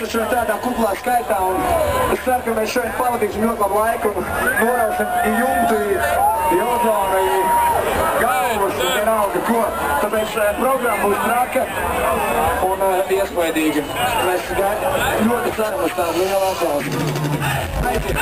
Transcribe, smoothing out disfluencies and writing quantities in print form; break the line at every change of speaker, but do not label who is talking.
esam šodien tādā kuplā skaitā, un es ceru, ka mēs šodien pavadīsim ļoti labu laiku un norausim jumtu, Jozonu, galvas, vienalga ko. Tāpēc programma būs traka un iespaidīga. Mēs ļoti ceram uz tādu lielu aplausu. Aiziet!